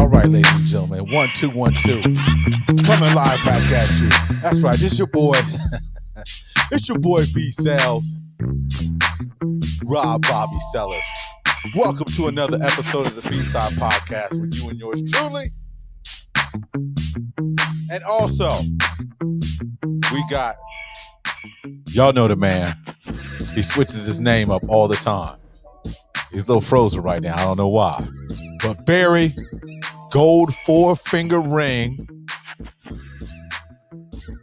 All right, ladies and gentlemen. 1 2 1 2. Coming live back at you. That's right. This your boy. It's your boy B Cells. Rob Bobby Sellers. Welcome to another episode of the B-Side Podcast with you and yours truly. And also, we got, y'all know the man. He switches his name up all the time. He's a little frozen right now. I don't know why. But Barry, gold 4-finger ring,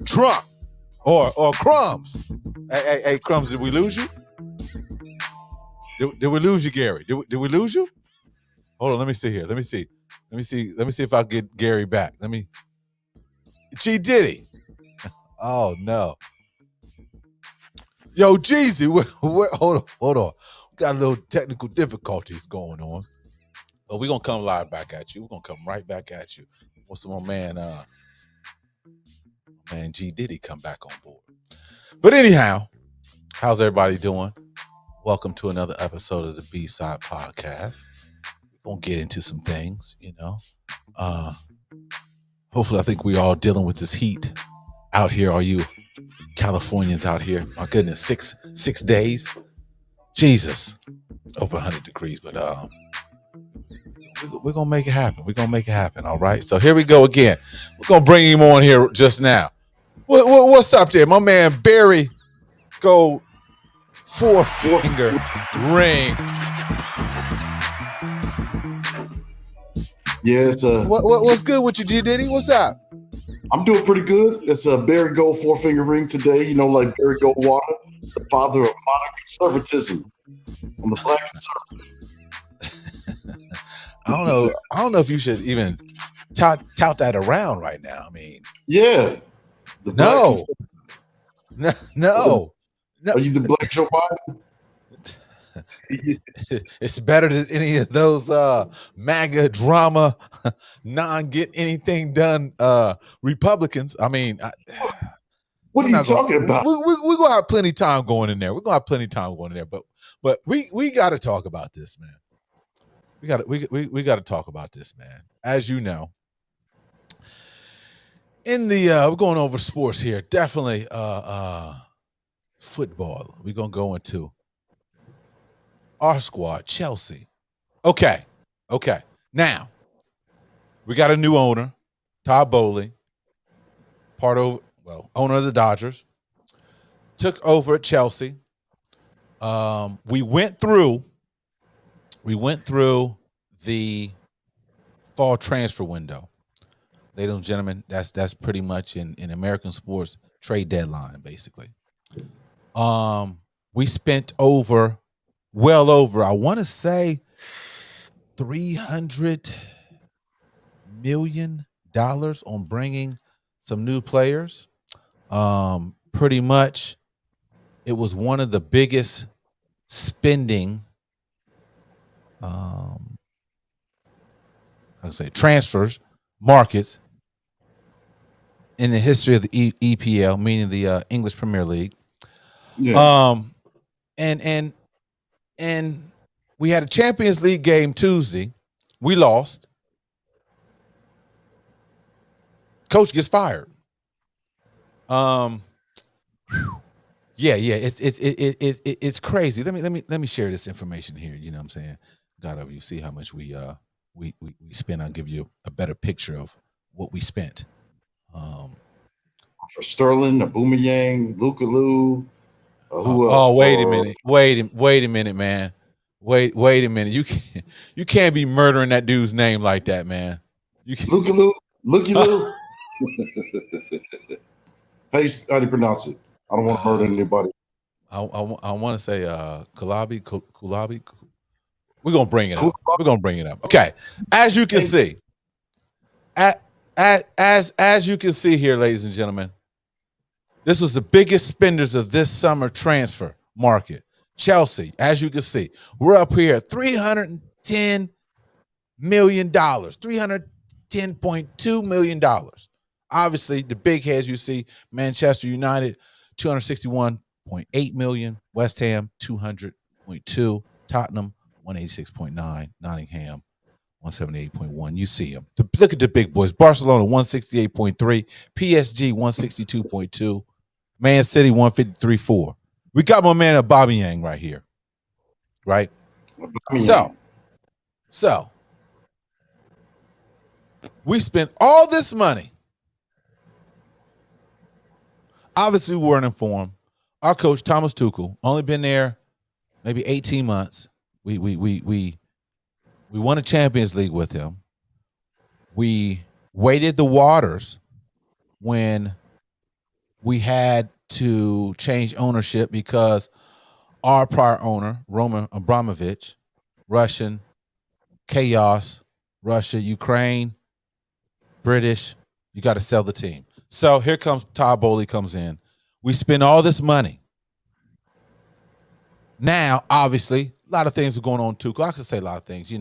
Trump, or Crumbs. Hey, Crumbs, did we lose you? Did we lose you, Gary? Did we lose you? Hold on, let me see here. Let me see if I get Gary back. G Diddy. Oh no. Yo, Jeezy, hold on. Got a little technical difficulties going on. But we're gonna come live back at you. We're gonna come right back at you. What's my man G Diddy come back on board. But anyhow, how's everybody doing? Welcome to another episode of the B-Side Podcast. We're gonna get into some things, you know. Hopefully I think we all dealing with this heat out here. All you Californians out here. My goodness, six days. Jesus. Over 100 degrees, but we're gonna make it happen. We're gonna make it happen. All right. So here we go again. We're gonna bring him on here just now. What's up there? My man Barry Gold 4-finger ring. Yes. What's good with you, G Diddy? What's up? I'm doing pretty good. It's a Barry Gold 4-finger ring today. You know, like Barry Goldwater, the father of modern conservatism on the black conservative. I don't know if you should even tout that around right now. I mean, yeah. No. Are you the black Joe Biden? It's better than any of those MAGA drama, non-get anything done Republicans. I mean, what are you talking about? We're gonna have plenty of time going in there. But we got to talk about this, man. We got to talk about this, man. As you know, in the we're going over sports here. Definitely football. We're gonna go into our squad, Chelsea. Okay. Now, we got a new owner, Todd Bowley, owner of the Dodgers, took over at Chelsea. We went through the fall transfer window. Ladies and gentlemen, that's pretty much in American sports trade deadline, basically. We spent well over, I want to say, $300 million on bringing some new players. Pretty much, it was one of the biggest spending, transfers markets in the history of the EPL, meaning the English Premier League. Yeah. And we had a Champions League game Tuesday. We lost. Coach gets fired. It's crazy. Let me share this information here. You know what I'm saying? God, you see how much we spent. I'll give you a better picture of what we spent. For Sterling, Aubameyang, Lukaku. Who Oh, else? wait a minute, man. Wait a minute. You can't be murdering that dude's name like that, man. Lukaku. How do you pronounce it? I don't want to murder anybody. I want to say Kulabi. We're gonna bring it up. Okay, as you can see, as you can see here, ladies and gentlemen, this was the biggest spenders of this summer transfer market. Chelsea, as you can see, we're up here at $310 million, $310.2 million. Obviously, the big heads you see: Manchester United, $261.8 million; West Ham, $200.2; Tottenham, $186.9; Nottingham, 178.1. You see them. Look at the big boys. Barcelona 168.3, PSG 162.2, Man City 153.4. We got my man Aubameyang right here. Right? So we spent all this money. Obviously, we weren't informed. Our coach, Thomas Tuchel, only been there maybe 18 months. We won a Champions League with him. We waded the waters when we had to change ownership because our prior owner, Roman Abramovich, Russian, chaos, Russia, Ukraine, British, you got to sell the team. So here comes Todd Bowley comes in. We spend all this money. Now, obviously, a lot of things are going on too. I could say a lot of things,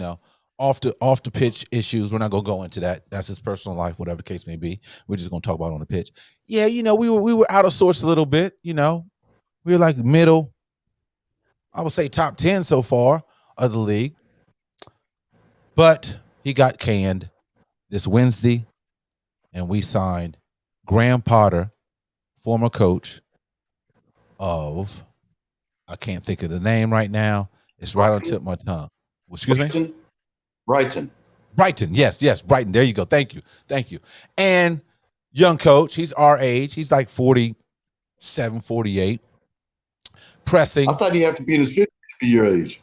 off the pitch issues. We're not gonna go into that. That's his personal life, whatever the case may be. We're just gonna talk about it on the pitch. Yeah, we were out of sorts a little bit. We were like middle. I would say top 10 so far of the league. But he got canned this Wednesday, and we signed Graham Potter, former coach of, I can't think of the name right now. It's right on the tip of my tongue. Excuse me? Brighton. Yes, Brighton. There you go. Thank you. And young coach, he's our age. He's like 47, 48. Pressing. I thought he'd have to be in his 50s to be your age.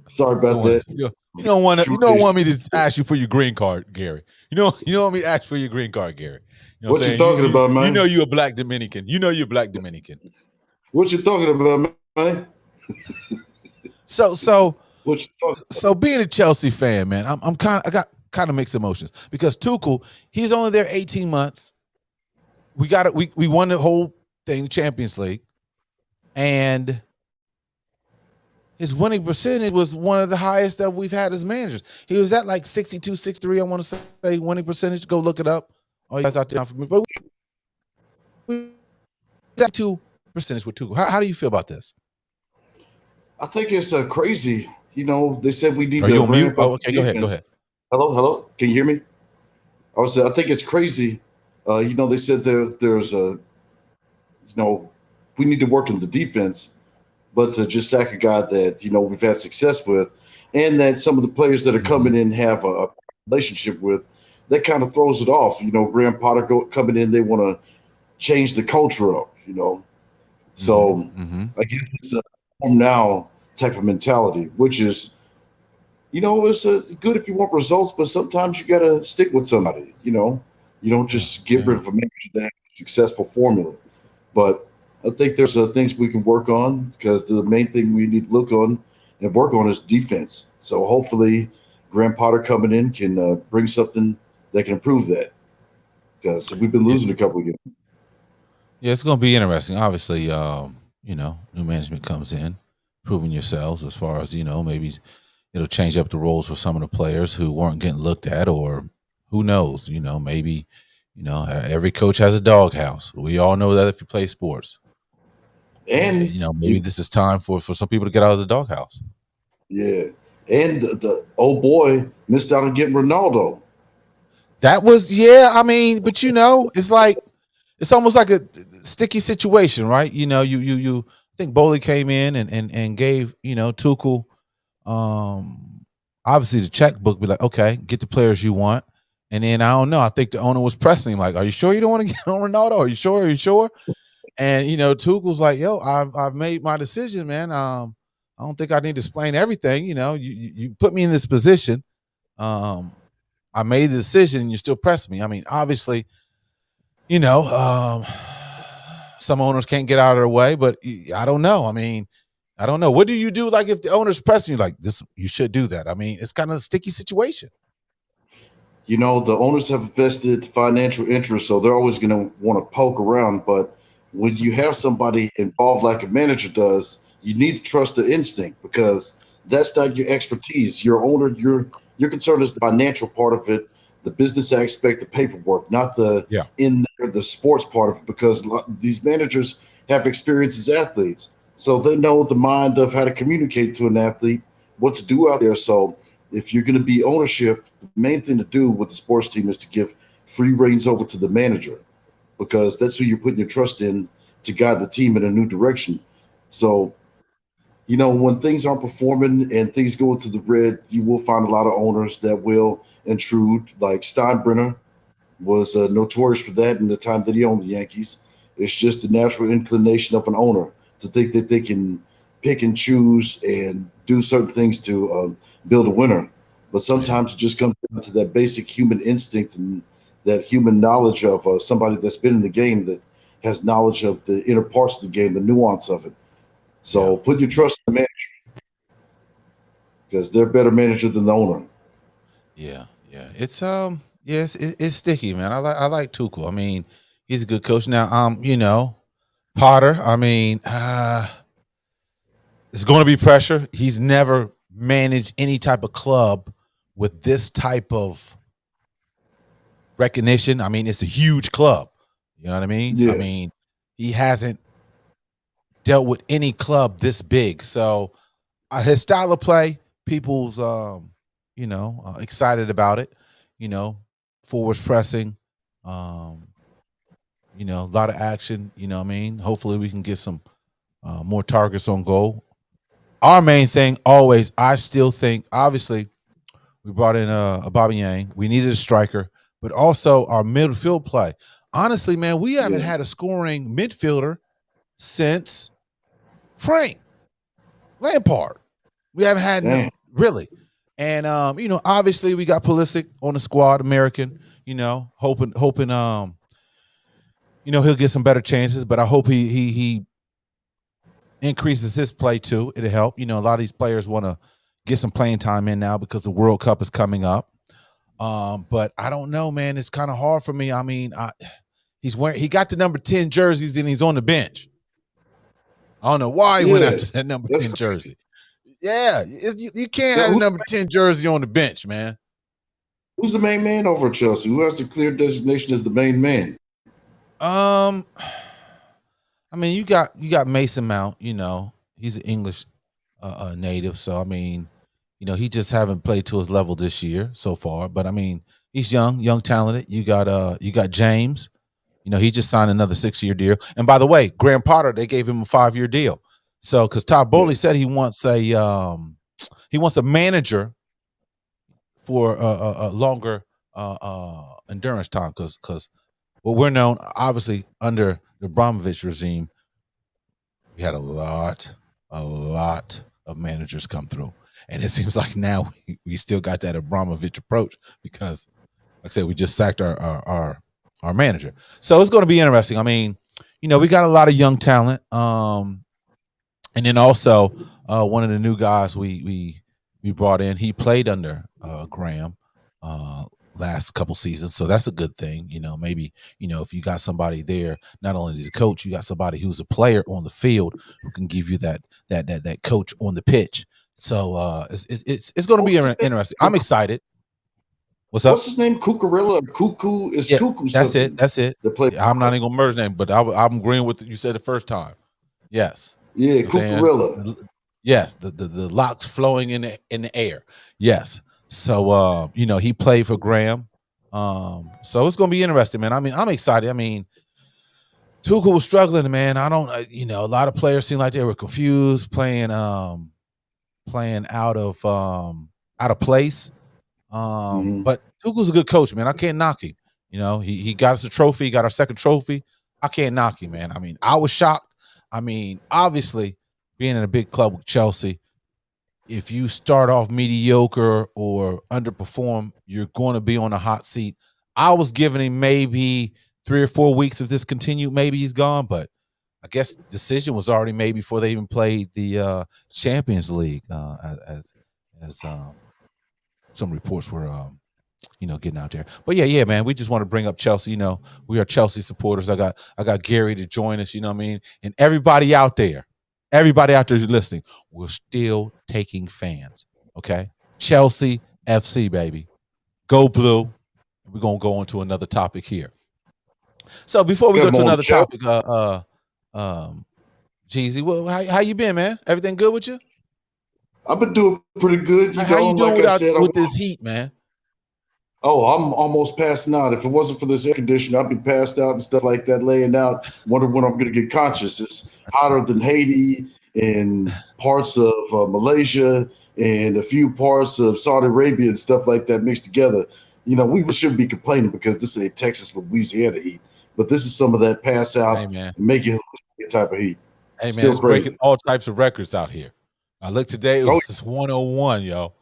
Sorry about that. You don't want me to ask you for your green card, Gary. You don't want me to ask for your green card, Gary. What you talking about, man? You know you're a black Dominican. What you talking about, man? So being a Chelsea fan, man, I got kind of mixed emotions because Tuchel, he's only there 18 months. We won the whole thing, Champions League, and his winning percentage was one of the highest that we've had as managers. He was at like 62, 63, I want to say, winning percentage. Go look it up. All you guys out there for me. But we got 2% with Tuchel. How do you feel about this? I think it's crazy. They said we need to ramp up. Okay, go ahead. Hello? Can you hear me? I think it's crazy. They said there's we need to work in the defense, but to just sack a guy that, we've had success with, and that some of the players that are coming in have a relationship with, that kind of throws it off. Graham Potter coming in, they want to change the culture up, So I guess it's a home now type of mentality, which is, it's good if you want results, but sometimes you got to stick with somebody, You don't just get rid of a manager that has a successful formula. But I think there's things we can work on, because the main thing we need to look on and work on is defense. So hopefully Graham Potter coming in can bring something that can improve that, because we've been losing a couple of games. Yeah, it's going to be interesting. Obviously, new management comes in, proving yourselves as far as, maybe it'll change up the roles for some of the players who weren't getting looked at, or who knows, maybe, every coach has a doghouse. We all know that if you play sports. And maybe this is time for some people to get out of the doghouse. Yeah. And the old boy missed out on getting Ronaldo. That was, but it's like, it's almost like a sticky situation, right? I think Bowley came in and gave, Tuchel, obviously the checkbook, be like, okay, get the players you want. And then I don't know, I think the owner was pressing him like, are you sure you don't want to get on Ronaldo? Are you sure? And Tuchel's like, yo, I've made my decision, man. I don't think I need to explain everything. You put me in this position. I made the decision. You still press me. I mean, obviously, some owners can't get out of their way, but I don't know. I mean, I don't know. What do you do? Like if the owner's pressing you like this, you should do that. I mean, it's kind of a sticky situation. The owners have vested financial interest, so they're always going to want to poke around. But when you have somebody involved like a manager does, you need to trust the instinct, because that's not your expertise. Your owner, your concern is the financial part of it, the business aspect, the paperwork, not the sports part of it, because these managers have experience as athletes. So they know the mind of how to communicate to an athlete, what to do out there. So if you're going to be ownership, the main thing to do with the sports team is to give free reins over to the manager, because that's who you're putting your trust in to guide the team in a new direction. So, when things aren't performing and things go into the red, you will find a lot of owners that will intrude. Like Steinbrenner was notorious for that in the time that he owned the Yankees. It's just the natural inclination of an owner to think that they can pick and choose and do certain things to build a winner. But Yeah. sometimes it just comes down to that basic human instinct and that human knowledge of somebody that's been in the game, that has knowledge of the inner parts of the game, the nuance of it. Yeah. So put your trust in the manager, because they're a better manager than the owner. Yeah. Yeah. It's sticky, man. I like Tuchel. I mean, he's a good coach. Now, Potter, I mean, it's going to be pressure. He's never managed any type of club with this type of recognition. I mean, it's a huge club. You know what I mean? I Yeah. mean, he hasn't dealt with any club this big. So his style of play, people's excited about it. Forwards pressing, um, a lot of action. You know what I mean? Hopefully, we can get some more targets on goal. Our main thing always, I still think, obviously, we brought in a Bobby Yang. We needed a striker, but also our midfield play. Honestly, man, we haven't Yeah. had a scoring midfielder since Frank Lampard. We haven't had Damn. really. And obviously we got Pulisic on the squad, American, hoping he'll get some better chances, but I hope he increases his play too. It'll help. A lot of these players want to get some playing time in now because the World Cup is coming up. But I don't know, man. It's kind of hard for me. I mean, he got the number 10 jerseys and he's on the bench. I don't know why he went Yeah. after that number That's 10 jersey. Yeah, you can't that, have the who, number 10 jersey on the bench, man. who's the main man over at Chelsea? Who has the clear designation as the main man? Um, I mean, you got Mason Mount. He's an English native, so I mean, he just haven't played to his level this year so far. But I mean, he's young, talented. You got James. He just signed another 6-year deal. And by the way, Graham Potter, they gave him a 5-year deal. So because Todd Bowley Yeah. said he wants a manager for a longer endurance time, because what we're known, obviously, under the Abramovich regime, we had a lot of managers come through. And it seems like now we still got that Abramovich approach because, like I said, we just sacked our manager. So it's going to be interesting. I mean, we got a lot of young talent. And then also one of the new guys we brought in, he played under Graham last couple seasons, so that's a good thing. Maybe if you got somebody there, not only the coach, you got somebody who's a player on the field who can give you that coach on the pitch. So it's going to be interesting. I'm excited. What's up? What's his name? Cucurella? Cuckoo? Is Yeah, Cuckoo that's it. something? That's it. The play. Yeah, I'm not even gonna merge name, but I'm agreeing with you said the first time. Yes. Yeah, I'm saying, Cucurella. yes, the locks flowing in the air. Yes. So he played for Graham. So it's gonna be interesting, man. I mean, I'm excited. I mean, Tuchel was struggling, man. I don't, a lot of players seemed like they were confused, playing out of place. Hmm. But Tuchel's a good coach, man. I can't knock him. He got us a trophy, got our second trophy. I can't knock him, man. I mean, I was shocked. I mean, obviously, being in a big club with Chelsea, if you start off mediocre or underperform, you're going to be on a hot seat. I was giving him maybe 3 or 4 weeks. If this continued, maybe he's gone. But I guess decision was already made before they even played the Champions League, as some reports were getting out there. But yeah, man, we just want to bring up Chelsea. We are Chelsea supporters. I got Gary to join us, you know what I mean? And everybody out there who's listening, we're still taking fans. Okay? Chelsea FC, baby. Go blue. We're gonna go on to another topic here. So before we Got go him to on the another show. topic, Cheesy. Well, how you been, man? Everything good with you? I've been doing pretty good. How you doing Like I said, with this heat, man? I'm almost passing out. If it wasn't for this air conditioner, I'd be passed out and stuff like that, laying out, wondering when I'm going to get conscious. It's hotter than Haiti and parts of Malaysia and a few parts of Saudi Arabia and stuff like that mixed together. We shouldn't be complaining because this ain't Texas, Louisiana heat, but this is some of that pass out Hey, man. and make you type of heat. Hey, man, Still it's crazy. breaking all types of records out here. I looked today, it was 101, yo.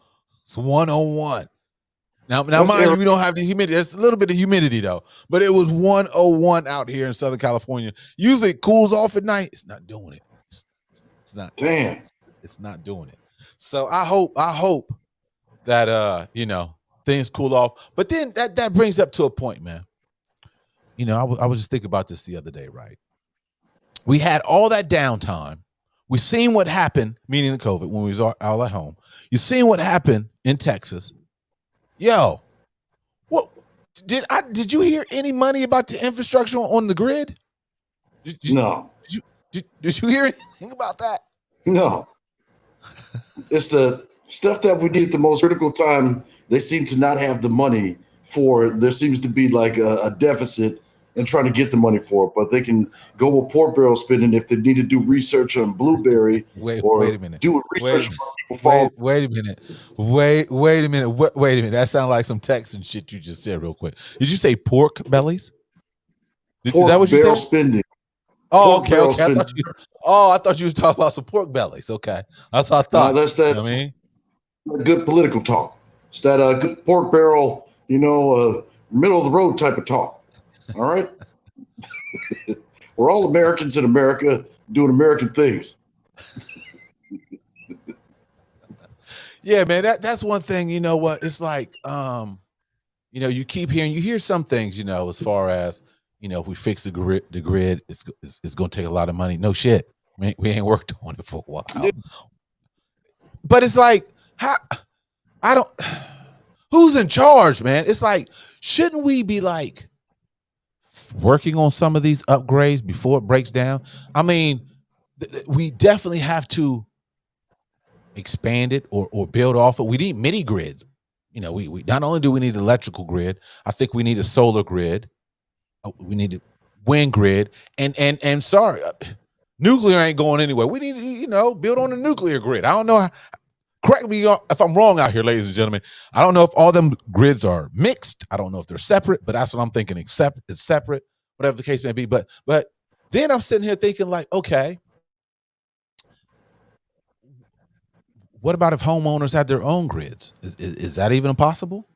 It's 101. Now, mind you, we don't have the humidity. There's a little bit of humidity, though. But it was 101 out here in Southern California. Usually it cools off at night. It's not doing it. It's not. Damn. It's not doing it. So I hope that things cool off. But then that brings up to a point, man. I was just thinking about this the other day, right? We had all that downtime. We seen what happened, meaning the COVID, when we was all at home. You seen what happened in Texas. Yo, what did you hear any money about the infrastructure on the grid? No. Did you hear anything about that? No. It's the stuff that we need at the most critical time. They seem to not have the money for. There seems to be like a deficit in trying to get the money for it, but they can go with pork barrel spending if they need to do research on blueberry. Wait a minute. Do research. Wait a minute. Wait a minute. Wait a minute. That sounds like some Texan shit you just said real quick. Did you say pork bellies? Is that what you said? Spending. Oh, okay. I thought you was talking about some pork bellies. Okay. That's what I thought. No, that's that. I mean, good political talk. It's that good pork barrel, middle of the road type of talk. All right. We're all Americans in America doing American things. Yeah, man. That's one thing. You know what? It's like, you hear some things, as far as, if we fix the grid, it's going to take a lot of money. No shit. We ain't worked on it for a while. Yeah. But it's like, who's in charge, man? It's like, shouldn't we be like working on some of these upgrades before it breaks down? I mean, we definitely have to expand it or build off it. We need mini grids. We not only do we need electrical grid, I think we need a solar grid. We need a wind grid, and sorry, nuclear ain't going anywhere. We need to, build on a nuclear grid. I don't know. Correct me if I'm wrong out here, ladies and gentlemen. I don't know if all them grids are mixed. I don't know if they're separate, but that's what I'm thinking. It's separate, whatever the case may be. But then I'm sitting here thinking like, okay, what about if homeowners had their own grids? Is that even possible?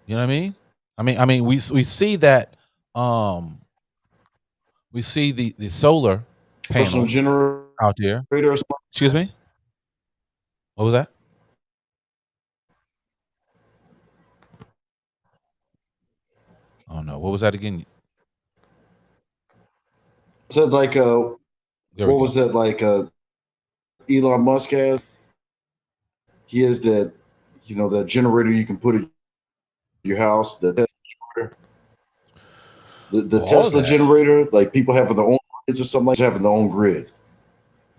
You know what I mean? I mean, we see that. We see the solar panels out there. Excuse me. What was that? Oh no! What was that again? Said like what was that like? Elon Musk has. He has that, that generator you can put in your house. The Tesla generator, like people have their own grids or something like having their own grid.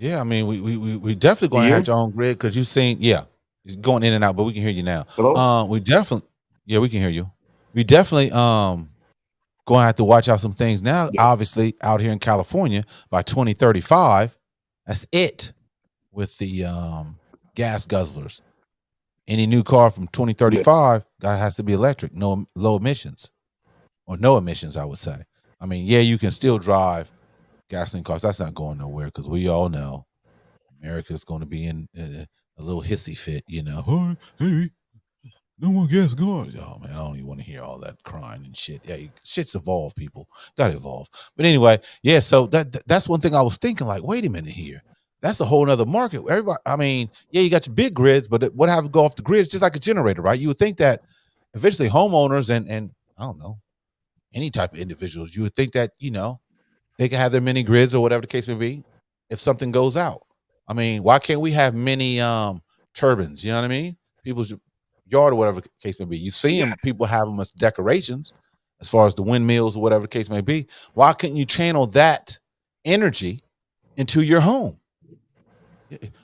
Yeah, I mean, we definitely going to have your own grid because you've seen, it's going in and out, but we can hear you now. Hello? We can hear you. We definitely going to have to watch out some things now. Yeah. Obviously, out here in California by 2035, that's it with the gas guzzlers. Any new car from 2035 has to be electric, no low emissions, or no emissions, I would say. I mean, you can still drive gasoline cars. That's not going nowhere because we all know America's going to be in a little hissy fit, Oh, hey, no more gas cars. Oh man, I don't even want to hear all that crying and shit. Yeah, shit's evolved, people. Got to evolve. But anyway, so that's one thing I was thinking. Like, wait a minute here. That's a whole nother market. Everybody, I mean, you got your big grids, but what have to go off the grid? It's just like a generator, right? You would think that eventually homeowners and I don't know, any type of individuals, you would think that, they can have their mini grids or whatever the case may be if something goes out. I mean, why can't we have many turbines? You know what I mean? People's yard or whatever the case may be. You see them, people have them as decorations as far as the windmills or whatever the case may be. Why couldn't you channel that energy into your home.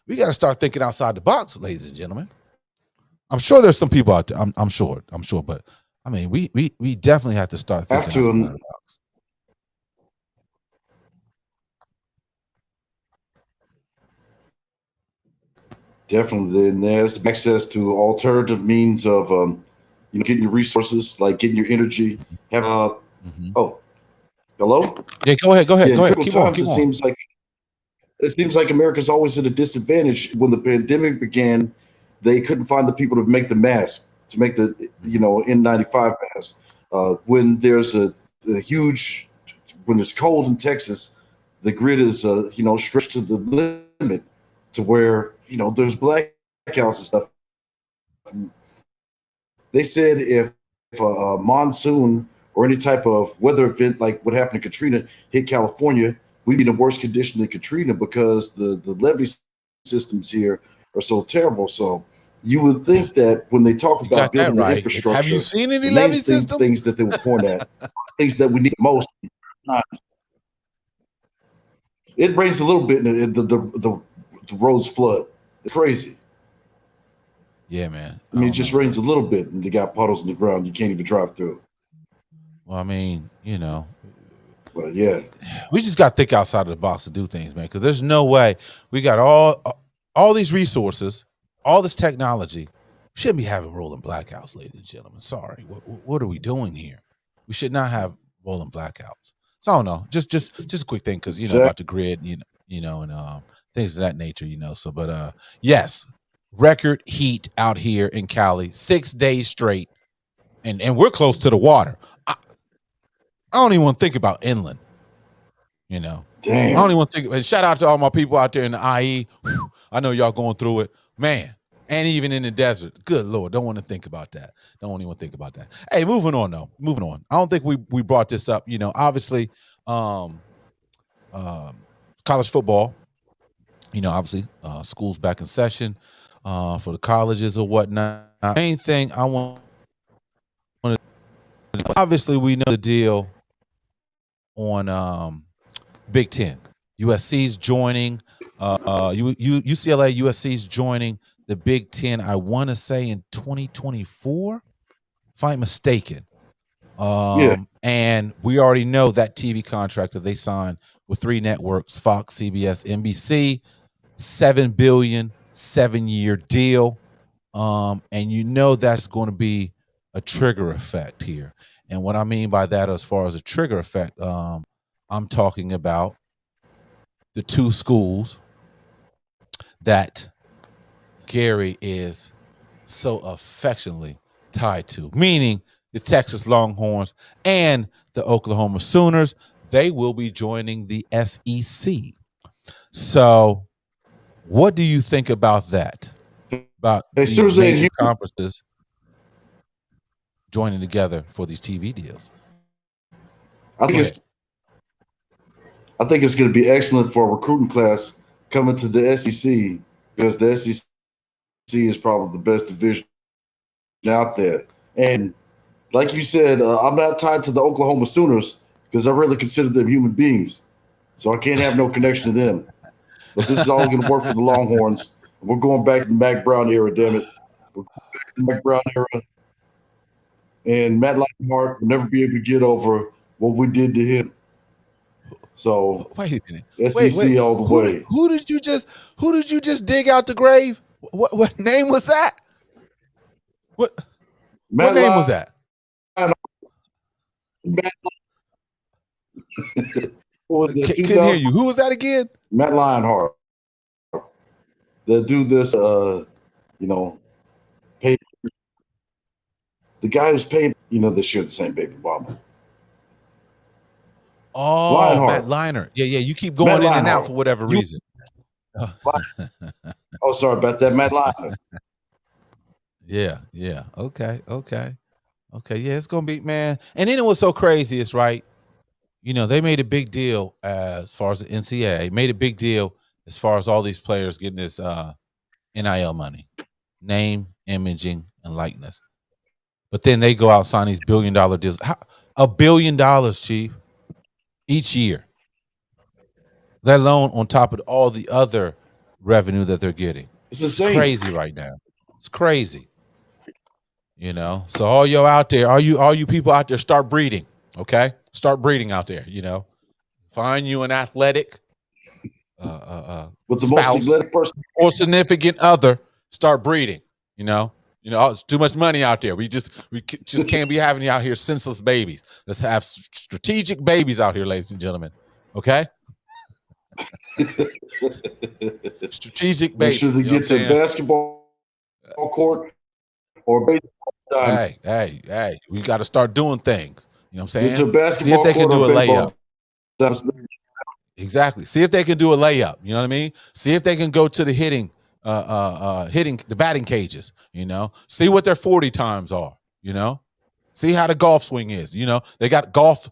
We got to start thinking outside the box, ladies and gentlemen. I'm sure there's some people out there. I'm sure, but I mean, we definitely have to start thinking outside the box. Definitely. Then there's access to alternative means of, getting your resources, like getting your energy. Have oh, hello. Yeah, go ahead. Yeah, in Keep times, on. It seems like America's always at a disadvantage. When the pandemic began, they couldn't find the people to make the mask, to make the N95 mask. When there's a huge, when it's cold in Texas, the grid is stretched to the limit, to where there's blackouts and stuff. They said if a monsoon or any type of weather event like what happened to Katrina hit California, we'd be in a worse condition than Katrina, because the levee systems here are so terrible. So you would think that when they talk about building the infrastructure, have you seen any levee system? Things that they would point at, things that we need most. It rains a little bit, and the roads flood. It's crazy. Yeah, man. I mean, it just rains a little bit, and they got puddles in the ground. You can't even drive through. Well, I mean, Well, yeah, we just got to think outside of the box to do things, man. Because there's no way we got all these resources, all this technology. We shouldn't be having rolling blackouts, ladies and gentlemen. Sorry, what are we doing here? We should not have rolling blackouts. So I don't know. Just a quick thing, because about the grid, and things of that nature, So, but yes, record heat out here in Cali, 6 days straight, and we're close to the water. I don't even want to think about inland. Damn. I don't even want to think. And shout out to all my people out there in the IE. Whew, I know y'all going through it, man. And even in the desert. Good Lord, don't want to think about that. Don't even think about that. Hey, moving on though. Moving on. I don't think we brought this up. Obviously, college football. Obviously, school's back in session for the colleges or whatnot. Main thing I want to, obviously, we know the deal on Big Ten. USC's joining. UCLA, USC's joining the Big Ten. I want to say in 2024, if I'm mistaken. And we already know that TV contract that they signed with 3 networks: Fox, CBS, NBC. $7 billion, 7-year deal. And that's going to be a trigger effect here. And what I mean by that, as far as a trigger effect, I'm talking about the 2 schools that Gary is so affectionately tied to, meaning the Texas Longhorns and the Oklahoma Sooners. They will be joining the SEC. So what do you think about that? About these major conferences joining together for these TV deals? I think it's going to be excellent for a recruiting class coming to the SEC, because the SEC is probably the best division out there. And like you said, I'm not tied to the Oklahoma Sooners, because I really consider them human beings. So I can't have no connection to them. But this is all going to work for the Longhorns. We're going back to the Mack Brown era, damn it. We're going back to the Mack Brown era. And Matt Leinart will never be able to get over what we did to him. So wait a minute. SEC all the way. Who did you just dig out the grave? What name was that? What name was that? Couldn't hear you. Who was that again? Matt Leinart. They do this, pay. The guy who's paying, they share the same baby mama. Oh, Leinart. Matt Leinart. Yeah. You keep going in and out for whatever reason. Oh, sorry about that, Matt Leinart. Yeah. Okay. Yeah, it's gonna be, man. And then it was so crazy. It's right. They made a big deal as far as the NCAA, made a big deal as far as all these players getting this NIL money, name, imaging, and likeness. But then they go out and sign these $1 billion deals. $1 billion, Chief, each year. let alone on top of all the other revenue that they're getting. It's It's insane. crazy right now. It's crazy. You know, so all you out there, all you people out there, start breeding. Okay, start breeding out there. You know, find you an athletic With the most spouse athletic person. or significant other. Start breeding. You know, it's too much money out there. We just can't be having you out here senseless babies. Let's have strategic babies out here, ladies and gentlemen. Okay, strategic Make babies. sure they You know what I'm get to saying? basketball court or baseball. Hey, we got to start doing things. You know what I'm Get to saying? a basketball See if they can court do or a baseball. layup. Exactly. See if they can do a layup. You know what I mean? See if they can go to the hitting the batting cages. You know, see what their 40 times are. You know, see how the golf swing is. You know, they got golf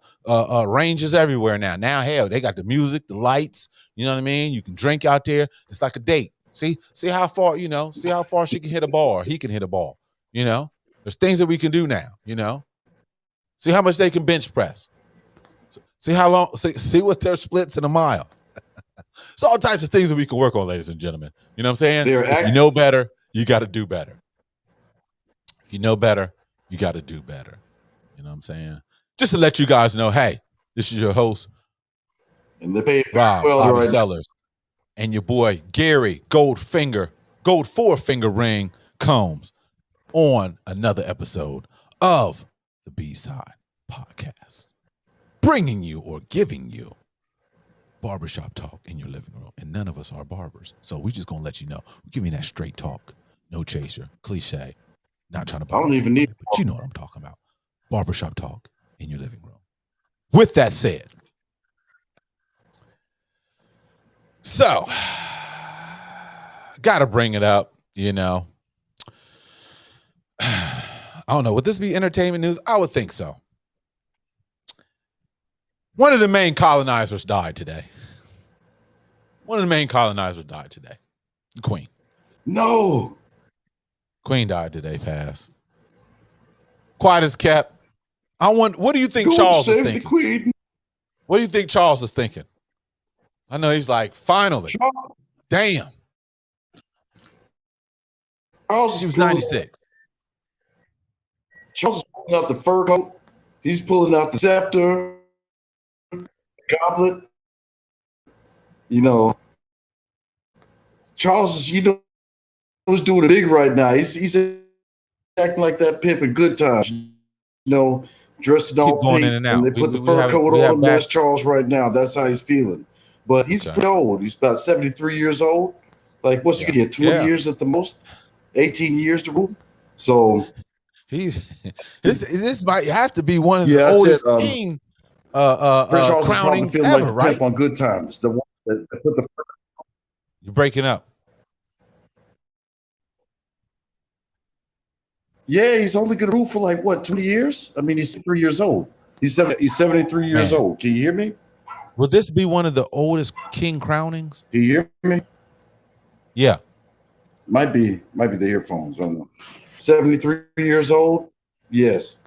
ranges everywhere now. Now, hell, they got the music, the lights. You know what I mean? You can drink out there. It's like a date. See how far, see how far she can hit a ball or he can hit a ball. You know, there's things that we can do now. You know, see how much they can bench press. See how long. See what their splits in a mile. So all types of things that we can work on, ladies and gentlemen. You know what I'm saying? If you know better, you got to do better. If you know better, you got to do better. You know what I'm saying? Just to let you guys know, hey, this is your host, and they pay Rob well Bobby right Sellers, and your boy Gary Gold 4-finger ring Combs on another episode of the B-Side Podcast, bringing you or giving you barbershop talk in your living room, and none of us are barbers, so we just gonna let you know. We're giving that straight talk, no chaser, cliche. Not trying to. I don't even need. But you know what I'm talking about. Barbershop talk in your living room. With that said, so gotta bring it up. You know, I don't know. Would this be entertainment news? I would think so. One of the main colonizers died today. The Queen. No. Queen died today, Pass. Quiet as kept. What do you think Charles is thinking? The Queen. What do you think Charles is thinking? I know he's like, finally. Charles. Damn. She was 96. Charles is pulling out the fur coat. He's pulling out the scepter, goblet. You know, Charles is, was doing it big right now. He's acting like that pimp in Good Times. You know, dressed in all pink, and they put the fur coat on him. That's Charles right now. That's how he's feeling. But he's pretty old. He's about 73 years old. Like, what's he gonna get? 20 years at the most? 18 years to rule? So this might have to be one of the oldest king crownings ever, like right? On Good Times, the one that put the. You're breaking up. Yeah, he's only going to rule for like what, 20 years? I mean, he's 3 years old. He's 73 years old. Can you hear me? Will this be one of the oldest king crownings? Can you hear me? Yeah. Might be the earphones. I don't know. 73 years old. Yes.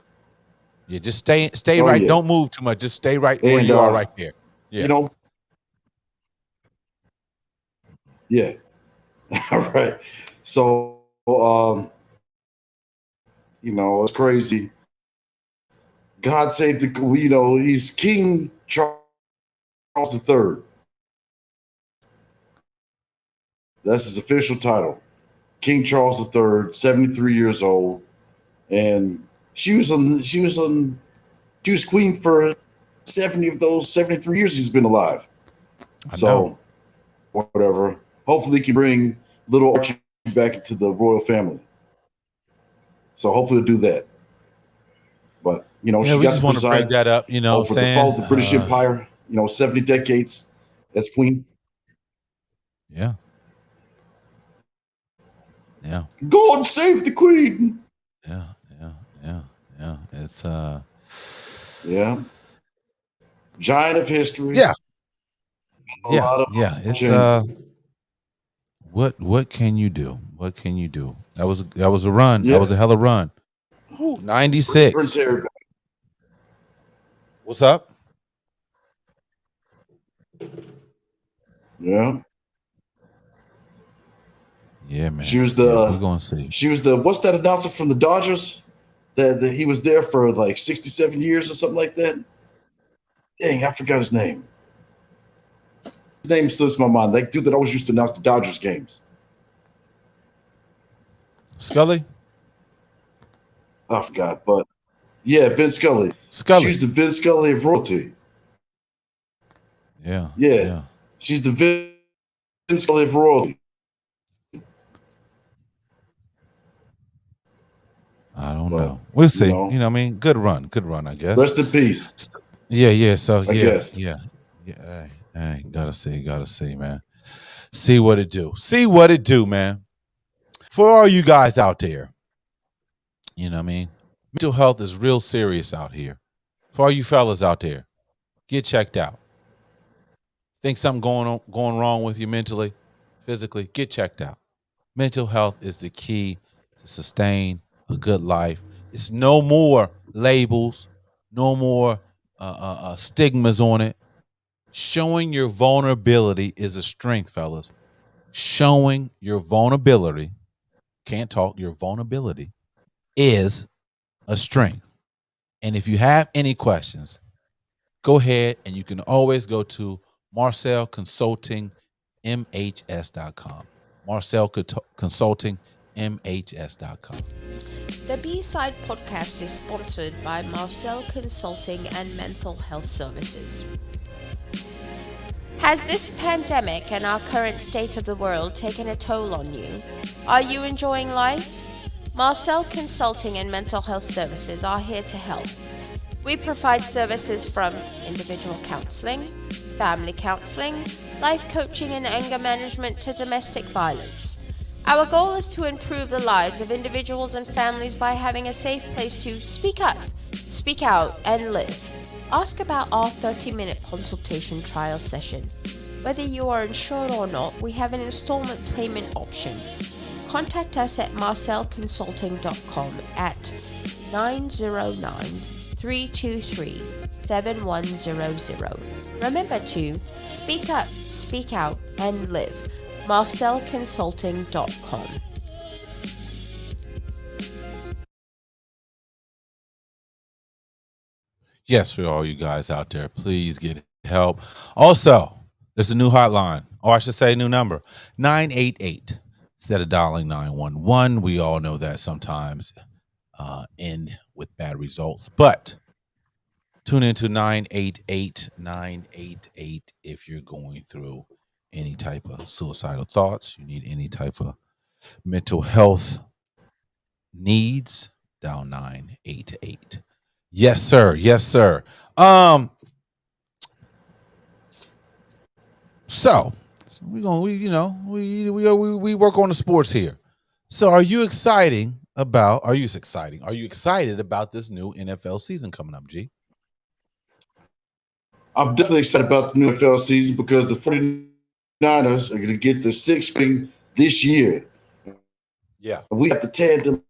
Yeah, just stay right. Yeah. Don't move too much. Just stay right where you are right there. Yeah. You know. Yeah. All right. So, it's crazy. God save he's King Charles III. That's his official title. King Charles III, 73 years old. And she was queen for 70 of those 73 years he's been alive. So, whatever. Hopefully, he can bring little Archie back into the royal family. So, hopefully, he'll do that. But, she we just want to bring that up, for the fall of the British Empire, 70 decades as queen. Yeah. Yeah. God save the queen. Yeah. It's yeah. Giant of history. Yeah. It's what can you do? What can you do? That was a run. Yeah. That was a hell of a run. Ooh, 96. Prince Harry. What's up? Yeah. Yeah, man. She was Yeah, we're the gonna see. what's that announcer from the Dodgers? That he was there for like 67 years or something like that. Dang, I forgot his name. His name slips my mind. That dude that always used to announce the Dodgers games. Scully? I forgot, but yeah, Vince Scully. Scully. She's the Vince Scully of royalty. Yeah, Yeah, yeah. she's the Vince Scully of royalty. I don't But know. We'll you see. know, You know what I mean? Good run, I guess. rest in peace. Yeah, yeah. So I yeah, guess. yeah. Yeah. Hey, gotta see, man. See what it do. See what it do, man. For all you guys out there, you know what I mean? Mental health is real serious out here. For all you fellas out there, get checked out. Think something going wrong with you mentally, physically, get checked out. Mental health is the key to sustain a good life. It's no more labels, no more stigmas on it. Showing your vulnerability is a strength, fellas. Showing your vulnerability, can't talk, your vulnerability is a strength. And if you have any questions, go ahead and you can always go to Marcel Consulting MHS.com. Marcel Consulting MHS.com. The B-Side podcast is sponsored by Marcel Consulting and Mental Health Services. Has this pandemic and our current state of the world taken a toll on you? Are you enjoying life? Marcel Consulting and Mental Health Services are here to help. We provide services from individual counseling, family counseling, life coaching and anger management to domestic violence. Our goal is to improve the lives of individuals and families by having a safe place to speak up, speak out, and live. Ask about our 30-minute consultation trial session. Whether you are insured or not, we have an installment payment option. Contact us at marcelconsulting.com at 909-323-7100. Remember to speak up, speak out, and live. marcelconsulting.com. Yes, for all you guys out there, please get help. Also, there's a new hotline, or I should say new number, 988 instead of dialing 911. We all know that sometimes end with bad results, but tune into 988 if you're going through any type of suicidal thoughts, you need any type of mental health needs, dial 988. Yes, sir. Yes, sir. So we work on the sports here. So are you excited about this new NFL season coming up, G? I'm definitely excited about the new NFL season because the 49ers are going to get their sixth ring this year. Yeah. We got the tandem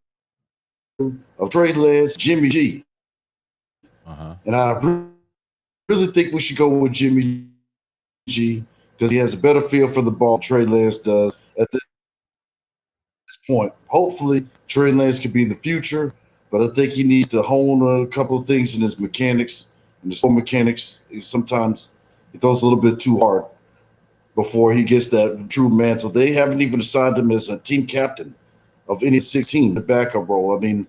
of Trey Lance, Jimmy G. And I really think we should go with Jimmy G because he has a better feel for the ball than Trey Lance does at this point. Hopefully, Trey Lance could be in the future, but I think he needs to hone a couple of things in his mechanics. And the mechanics, sometimes he throws a little bit too hard before he gets that true mantle. They haven't even assigned him as a team captain of any 16, the backup role. I mean,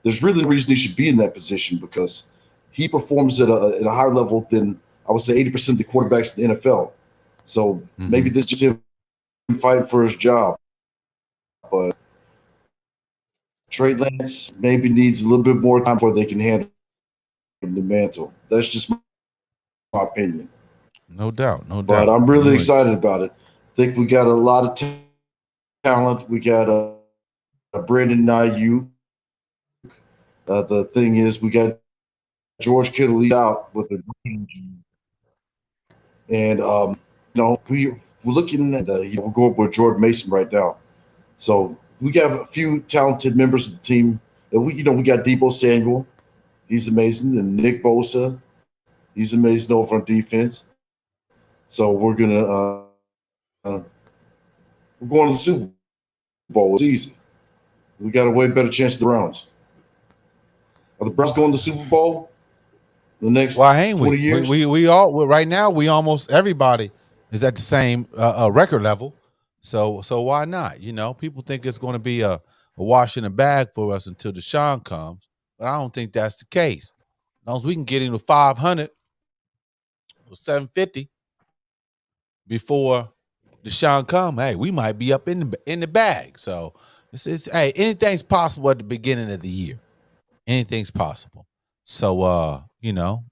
there's really no reason he should be in that position because he performs at a higher level than, I would say, 80% of the quarterbacks in the NFL. So maybe this is just him fighting for his job. But Trey Lance maybe needs a little bit more time before they can handle the mantle. That's just my opinion. No doubt. But I'm really excited about it. I think we got a lot of talent. We got a Brandon Ayuk. The thing is, we got George Kittle out with a and we're looking at we're going with Jordan Mason right now. So we got a few talented members of the team. And we got Deebo Samuel, he's amazing, and Nick Bosa, he's amazing over on defense. So we're gonna we're going to the Super Bowl. It's easy. We got a way better chance of the Browns. Are the Browns going to the Super Bowl in the next Why ain't 20 we? years? We all right now. We almost everybody is at the same record level. So why not? You know, people think it's going to be a wash in the bag for us until Deshaun comes, but I don't think that's the case. As long as we can get him to 500 or 750 before Deshaun come, hey, we might be up in the bag. So it's hey, anything's possible at the beginning of the year. Anything's possible. So you know,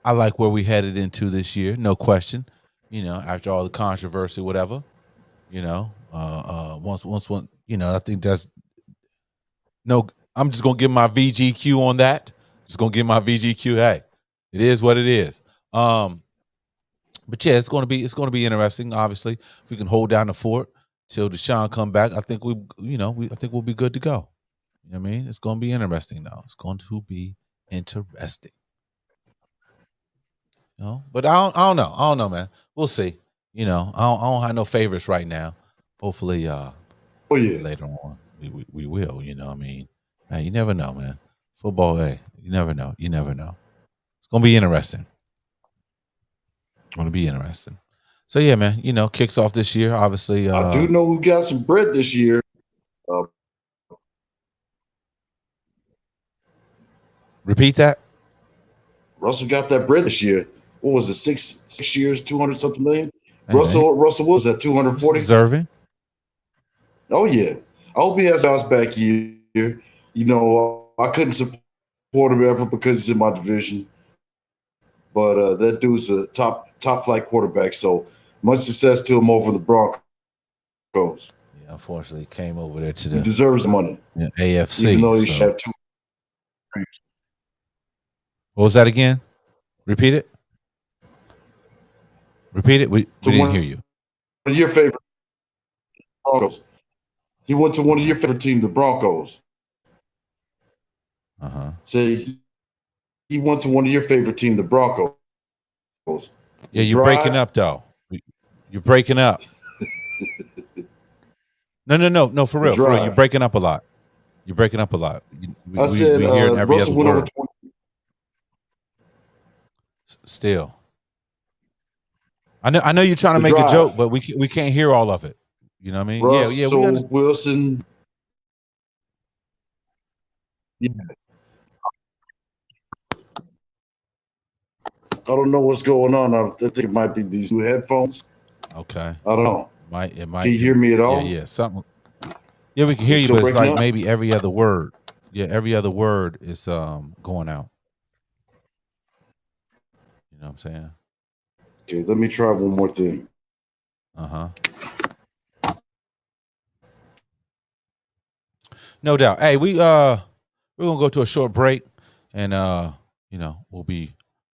I like where we headed into this year, no question. You know, after all the controversy, whatever. You know, once you know, I think that's no. I'm just gonna give my VGQ on that. Just gonna give my VGQ. Hey, it is what it is. But yeah, it's gonna be interesting. Obviously, if we can hold down the fort till Deshaun come back, I think I think we'll be good to go. You know what I mean? It's gonna be interesting though. It's going to be interesting. You know, but I don't know, man. We'll see. You know, I don't have no favorites right now. Hopefully, Oh yeah. later on we will. You know what I mean? Man, you never know, man. Football, hey, you never know. You never know. It's gonna be interesting. Gonna be interesting. So yeah, man. You know, kicks off this year. Obviously, I do know who got some bread this year. Repeat that. Russell got that bread this year. What was it? 6 years, 200 something million. Hey, Russell was at 240. Deserving. Oh yeah. I hope he has a bounce back year. You know, I couldn't support him ever because he's in my division. But that dude's a top flight quarterback. So much success to him over the Broncos. Yeah, unfortunately, came over there to He the deserves the money. AFC. Even though he should have two. What was that again? Repeat it. Repeat it. We didn't hear you. One of your favorite Broncos. He went to one of your favorite teams, the Broncos. Say he went to one of your favorite teams, the Broncos. Yeah, you're breaking up though. You're breaking up. No, for real. You're breaking up a lot. You're breaking up a lot. I said we hear every Russell other went word. over 20. Still, I know you're trying to make a joke, but we can't hear all of it. You know what I mean? Russell we understand. Wilson. Yeah. I don't know what's going on. I think it might be these new headphones. Okay. I don't know. It might. Can you hear me at all? Yeah, something. Yeah, we can hear you, but it's like maybe every other word. Yeah, every other word is going out. You know what I'm saying? Okay, let me try one more thing. No doubt. Hey, we're gonna go to a short break, and you know, we'll be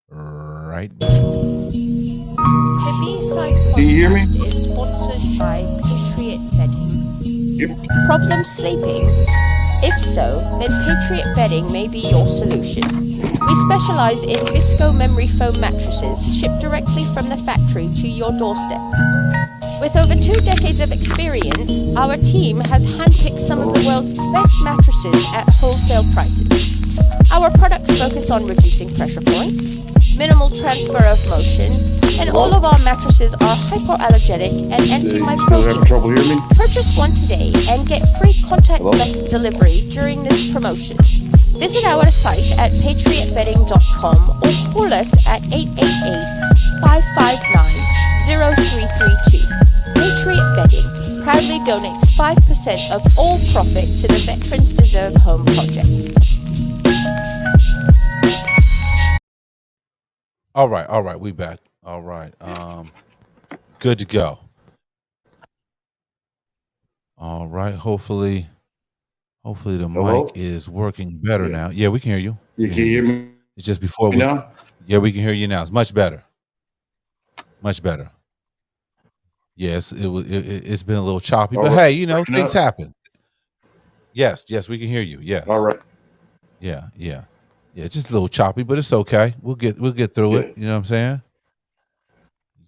right back. The B-Side Do you hear me? podcast is sponsored by Patriot Bedding. Problem sleeping? If so, then Patriot Bedding may be your solution. We specialize in Visco memory foam mattresses shipped directly from the factory to your doorstep. With over 2 decades of experience, our team has handpicked some of the world's best mattresses at wholesale prices. Our products focus on reducing pressure points, minimal transfer of motion, and all of our mattresses are hypoallergenic and antimicrobial. Trouble hearing me? Purchase one today and get free contactless delivery during this promotion. Visit our site at patriotbedding.com or call us at 888-559-0332. Patriot Bedding proudly donates 5% of all profit to the Veterans Deserve Home Project. All right, we back. All right, good to go. All right, hopefully the mic is working better now. Yeah, we can hear you. You can hear me? It's just before we. Now? Yeah, we can hear you now. It's much better. Much better. Yes, it's been a little choppy, but hey, you know, things happen. Yes, we can hear you. Yes. All right. Yeah, just a little choppy, but it's okay. We'll get through it. You know what I'm saying?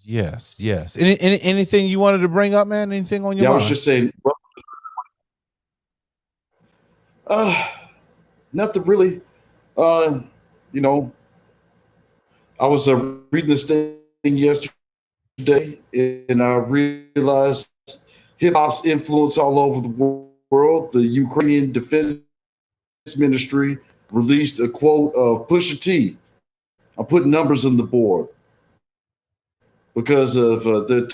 Yes, yes. Anything you wanted to bring up, man? Anything on your Yeah, I mind? was just saying, uh, nothing really. Uh, you know, I was reading this thing yesterday, and I realized hip hop's influence all over the world. The Ukrainian Defense Ministry released a quote of Pusha T. I'm putting numbers on the board because of the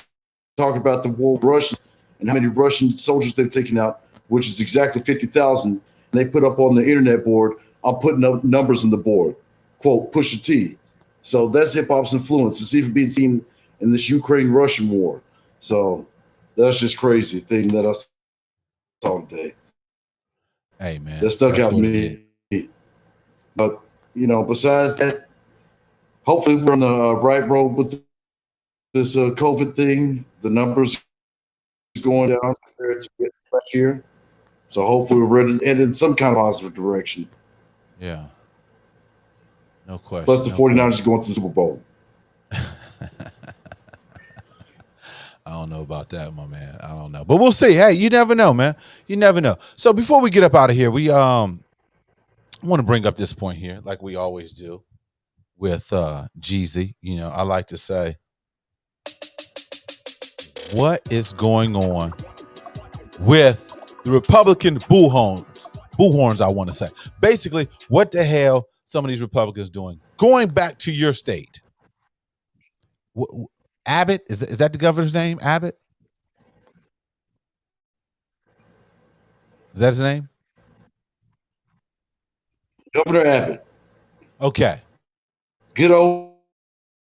talk about the war with Russians and how many Russian soldiers they've taken out, which is exactly 50,000. And they put up on the internet board, I'm putting up numbers on the board. Quote, Pusha T. So that's hip hop's influence. It's even being seen in this Ukraine-Russian war. So that's just crazy thing that I saw today. Hey, man, That stuck that's out to what it is. me. But, besides that, hopefully we're on the right road with this COVID thing. The numbers are going down compared to last year. So hopefully we're headed in some kind of positive direction. Yeah. No question. Plus the 49ers are going to the Super Bowl. I don't know about that, my man. I don't know. But we'll see. Hey, you never know, man. You never know. So before we get up out of here, we want to bring up this point here, like we always do with Jeezy. I like to say, what is going on with the Republican bullhorns, I want to say. Basically, what the hell some of these Republicans doing? Going back to your state. Abbott, is that the governor's name? Abbott? Is that his name? Governor Abbott. Okay. Good old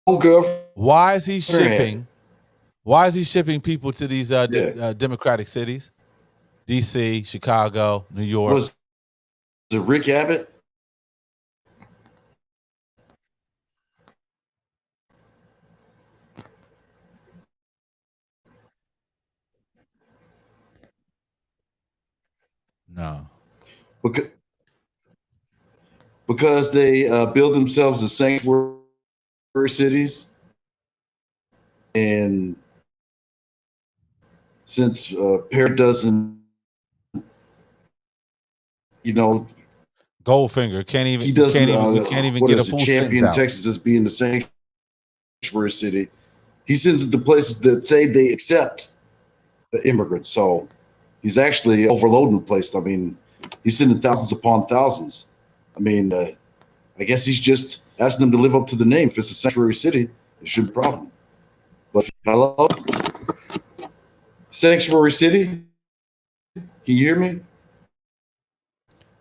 governor. Why is he shipping people to these Democratic cities? DC, Chicago, New York. Was it Rick Abbott? No. Because they build themselves as sanctuary cities. And since Perry doesn't, Goldfinger can't even. He doesn't. We can't even get a full champion sentence out. Texas as being the sanctuary city. He sends it to places that say they accept the immigrants. So he's actually overloading the place. I mean, he's sending thousands upon thousands. I mean, I guess he's just asking them to live up to the name. If it's a sanctuary city, it shouldn't be a problem. But hello, sanctuary city. Can you hear me?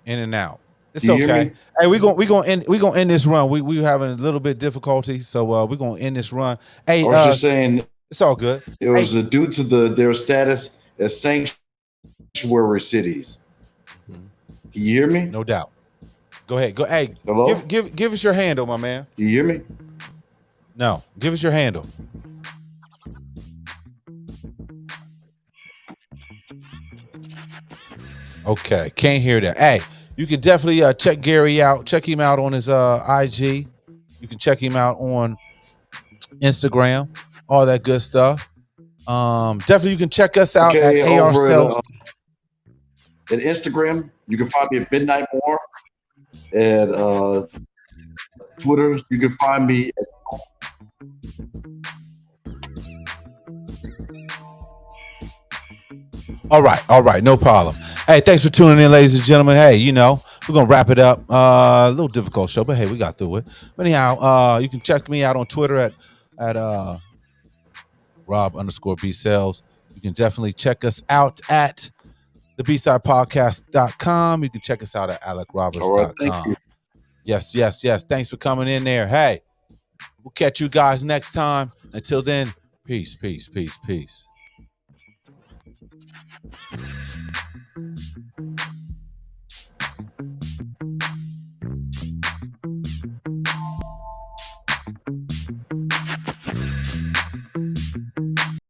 In and out. It's okay. Hey, we gonna end this run. We having a little bit difficulty, so we're gonna end this run. Hey, I was just saying, it's all good. It was due to their status as sanctuary cities. Can you hear me? No doubt. Go ahead. Go. Hey, hello. Give us your handle, my man. Can you hear me? No, give us your handle. Okay, can't hear that. Hey, you can definitely check Gary out. Check him out on his IG. You can check him out on Instagram, all that good stuff. Definitely you can check us out at AR Sales. At Instagram, you can find me at Midnight More. At Twitter, you can find me at All right, no problem. Hey, thanks for tuning in, ladies and gentlemen. Hey, we're gonna wrap it up. A little difficult show, but hey, we got through it. But anyhow, you can check me out on Twitter at Rob_B Sales. You can definitely check us out at thebsidepodcast.com. You can check us out at AlecRoberts.com. Yes. Thanks for coming in there. Hey, we'll catch you guys next time. Until then, peace.